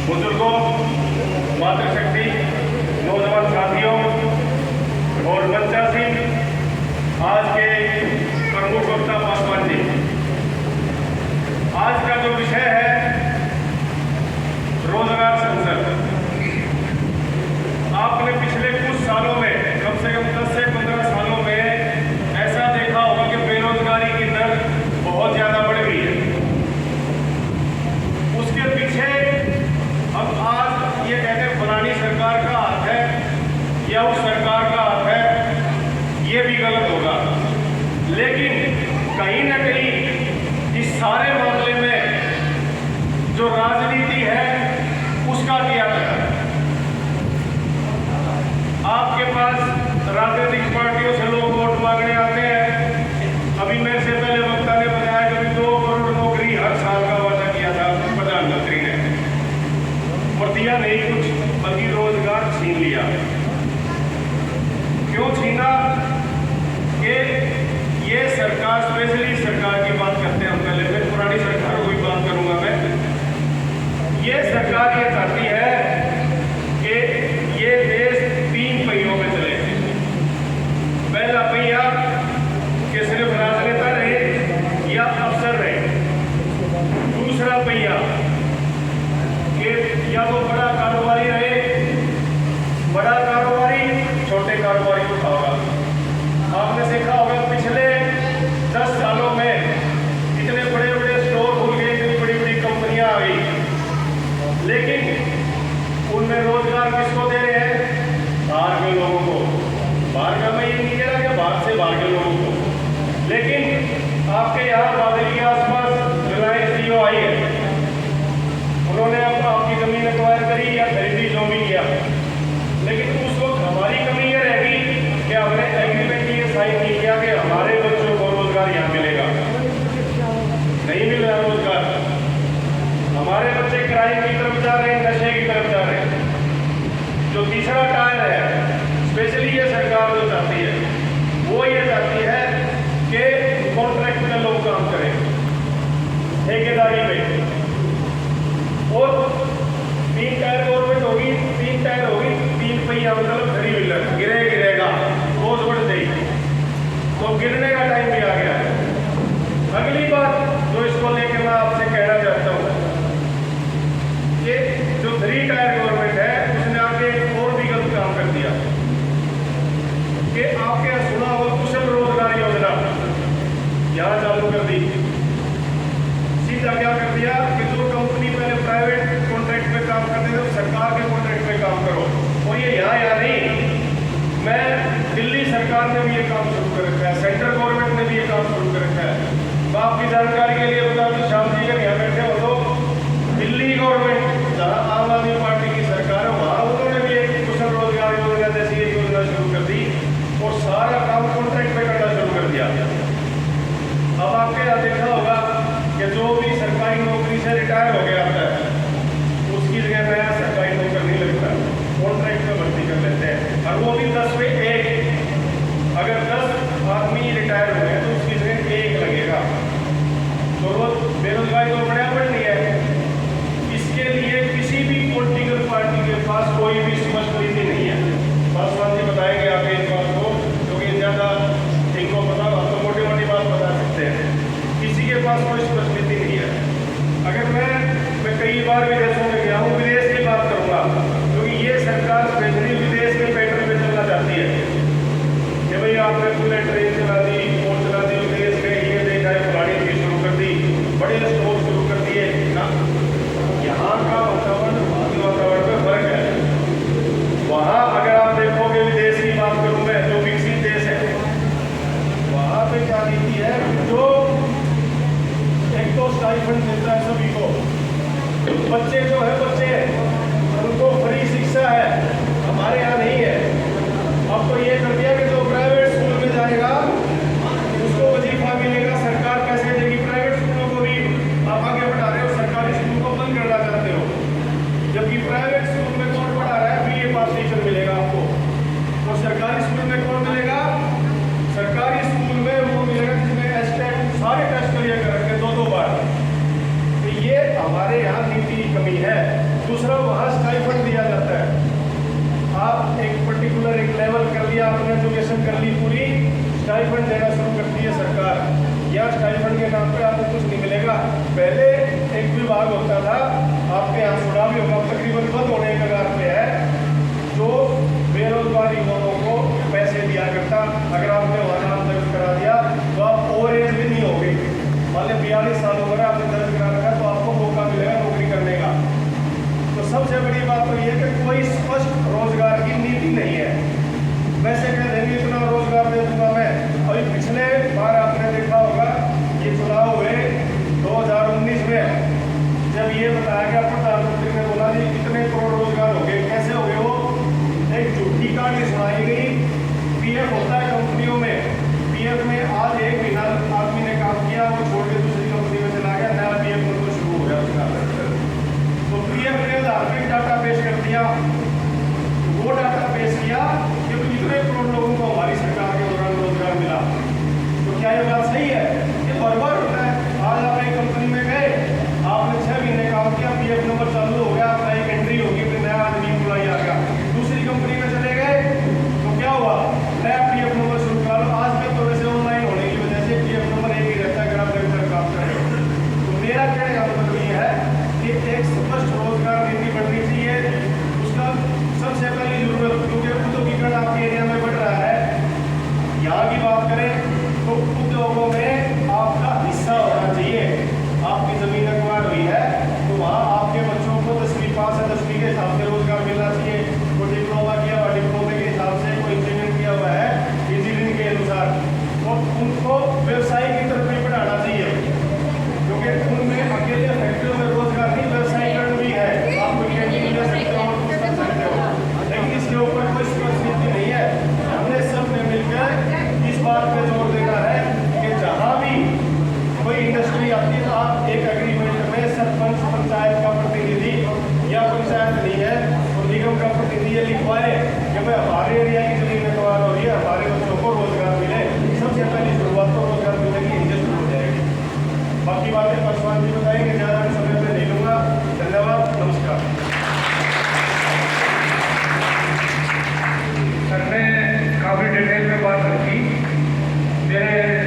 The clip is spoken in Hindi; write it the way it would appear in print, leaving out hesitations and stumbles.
बुजुर्गों, मातृशक्ति, नौजवान साथियों और मंचासी आज के प्रमुख वक्ता पासवान जी, आज का जो विषय है रोजगार संसद। आपने पिछले कुछ सालों में कम से कम 10 से 15 सालों में ऐसा देखा होगा कि बेरोजगारी की दर बहुत ज्यादा बढ़ गई है। उसके पीछे अब आज ये कहते हैं फलानी सरकार का हाथ है या उस सरकार का हाथ है, ये भी गलत होगा। लेकिन कहीं ना कहीं इस सारे मामले में जो राजनीति है उसका किया गया है। आपके पास राजनीतिक पार्टियों से लोग वोट मांगने आते हैं। अभी मेरे से पहले वक्ता ने बताया कि 2 करोड़ नौकरी हर साल का वादा किया था प्रधानमंत्री ने, और दिया नहीं कुछ, बल्कि रोजगार छीन लिया। क्यों छीना? कि ये सरकार, स्पेशली सरकार की बात करते हैं हम पहले, फिर पुरानी सरकारों की बात करूंगा मैं। ये सरकार ये चाहती है कि ये देश 3 पहियों में चले। पहला पहिया कि सिर्फ राजनेता रहे या अफसर रहे। दूसरा पहिया कि या तो बड़ा कारोबारी रहे, बड़ा कारोबारी छोटे कारोबारी को उठाओगा। आपने देखा होगा पिछले 10 सालों में इतने बड़े बड़े स्टोर खुल गए, इतनी बड़ी बड़ी कंपनियां आ गई, लेकिन उनमें रोजगार किसको दे रहे हैं? बाहर के लोगों को। बाहर का मैं ये नहीं कह रहा कि बाहर से बाहर के लोगों को, लेकिन आपके यहाँ बादल के आसपास रिलायंस जियो आई है, उन्होंने अब आपकी जमीन एक्वायर करी या खरीदी, जो भी किया, लेकिन उस वक्त हमारी कमी ये रहेगी कि हमने एग्रीमेंट ये साइन नहीं किया कि हमारे बच्चों को रोजगार यहाँ मिलेगा। नहीं मिल रहा रोजगार। हमारे बच्चे क्राइम की तरफ जा रहे हैं, नशे की तरफ जा रहे हैं। जो तीसरा टायर है, स्पेशली ये सरकार जो चाहती है, वो ये चाहती है कि कॉन्ट्रैक्ट में लोग काम करें, ठेकेदारी पे। और 3 टायर गवर्नमेंट होगी, 3 टायर होगी, 3 पहिया मतलब घड़ी व्हीलर, गिरेगा रोज बढ़ जाएगी, तो गिरने का टाइम भी आ गया है। अगली बात जो इसको लेकर मैं आपसे कहना चाहता हूँ कि जो 3 टायर गवर्नमेंट है उसने आगे और भी गलत काम कर दिया कि आपके यहाँ सुना हुआ कुशल रोजगार योजना यहाँ चालू कर दी। सीधा क्या कर दिया कि जो कंपनी पहले प्राइवेट कॉन्ट्रैक्ट पे काम करते थे, सरकार के कॉन्ट्रैक्ट पे काम करो। और ये यहाँ नहीं, मैं दिल्ली सरकार ने भी ये काम शुरू कर रखा है, सेंट्रल गवर्नमेंट ने भी ये काम शुरू कर रखा है। मैं आपकी जानकारी के लिए बता दूं, श्याम जी अगर यहाँ बैठे हो तो दिल्ली गवर्नमेंट जहाँ आम आदमी पार्टी की सरकार है, वहाँ उन्होंने भी एक कुशल रोजगार योजना जैसी एक योजना शुरू कर दी और सारा काम कॉन्ट्रैक्ट पे करना शुरू कर दिया। अब आपके यहाँ देखा होगा कि जो भी सरकारी नौकरी से रिटायर हो गया आता है, उसकी जगह नया सरकारी नौकर नहीं लगता, कॉन्ट्रैक्ट में भर्ती कर लेते हैं, और वो भी 10 में 1। अगर 10 आदमी रिटायर हुए तो उसकी जगह 1 लगेगा। तो रोज बेरोजगारी तो बढ़िया बढ़नी है। इसके लिए किसी भी पॉलिटिकल पार्टी के पास कोई भी स्पष्ट नीति नहीं है। पासवान जी बताएंगे आगे इस बात को, क्योंकि ज़्यादा इनको पता, आप तो मोटी मोटी बात बता सकते हैं। किसी के पास कोई स्पष्ट नीति नहीं है। अगर मैं कई बार विदेशों में गया हूँ, विदेश की बात करूँगा, क्योंकि ये सरकार स्पेशली विदेश के पैटर्न पे चलना चाहती है कि भाई आपने बुलेट ट्रेन चला दी, बोट चला दी, विदेश में ये देखा है, फलानी चीज शुरू कर दी, बड़े स्टोर शुरू कर दिए ना। यहाँ का वातावरण वातावरण में फर्क है। वहाँ अगर आप देखोगे, विदेश की बात करूँ मैं, जो विकसित देश है, वहाँ पे क्या नीति है, जो एक तो स्टाइपेंड मिलता है सभी को, बच्चे जो है बच्चे उनको फ्री शिक्षा है, हमारे यहाँ नहीं है। अब तो ये कर दिया कि जो प्राइवेट स्कूल में जाएगा उसको वजीफा मिलेगा, सरकार पैसे देगी। प्राइवेट स्कूलों को भी आप आगे बढ़ा रहे हो, सरकारी स्कूल को बंद करना चाहते हो, जबकि प्राइवेट स्कूल में कौन पढ़ा रहा है? BA पास टीचर मिलेगा आपको, और सरकारी स्कूल में कौन मिलेगा? सरकारी स्कूल में वो मिलेगा जिसमें एस्टेट सारे टेस्ट क्लियर कर रखे 2-2 बार। तो ये हमारे यहाँ नीति की कमी है। दूसरा, वहाँ स्टाइफंड दिया जाता है। आप एक पर्टिकुलर एक लेवल कर लिया, आपने एजुकेशन कर ली पूरी, स्टाइफंड देना शुरू करती है सरकार। या स्टाइफंड के नाम पे आपको कुछ नहीं मिलेगा। पहले एक विभाग होता था, आपके यहाँ सुना भी होगा, तकरीबन बंद होने के कगार पे है, जो बेरोजगार युवाओं को पैसे दिया करता। अगर आपने वहाँ नाम दर्ज करा दिया तो आप ओवर एज भी नहीं हो गई, मान लीजिए 42 साल हो गए आपने दर्ज करा रखा, तो आपको मौका मिलेगा नौकरी करने का। तो सबसे बड़ी बात तो ये कि कोई स्पष्ट रोजगार की नीति नहीं है। वैसे कह देंगे इतना रोजगार दे दूंगा मैं। अभी पिछले बार आपने देखा होगा, ये चुनाव हुए 2019 में, जब ये बताया गया, प्रधानमंत्री ने बोला जी कितने करोड़ रोजगार हो गए, कैसे हो गए वो, एक झूठी कहानी सुनाई गई। पीएफ होता है कंपनियों में, पीएफ में आज एक महीना आदमी ने काम किया, वो छोड़ के दूसरी कंपनी में चला गया, नया पीएफ मतलब शुरू हो गया उसका। तो पीएफ ने आधार पे डाटा पेश कर दिया, वो डाटा पेश किया कि इतने करोड़ लोगों को हमारी सरकार के दौरान रोजगार मिला। तो क्या ये बात सही है? ये बराबर होता है। आज आप एक कंपनी में गए, आपने 6 महीने काम किया, पीएफ नंबर चालू हो गया, आपका एक एंट्री होगी, फिर नया आदमी एम्प्लॉई आ गया, दूसरी कंपनी में चले गए तो क्या हुआ, नया पीएफ नंबर शुरू करा लो। आज में तो वैसे ऑनलाइन होने की वजह से पीएफ नंबर एक ही रहता है अगर आप रेगुलर काम करें। तो मेरा कहने का मतलब ये है कि एक स्पष्ट रोजगार नीति बननी चाहिए। उसका सबसे पहली जरूरत, क्योंकि उद्योगीकरण आपके एरिया में बढ़ रहा है, यहाँ की बात करें तो उद्योगों में आपका हिस्सा होना चाहिए। आपकी जमीन अखबार हुई है तो वहाँ आपके बच्चों को 10वीं पास है, 10वीं के हिसाब से रोजगार मिल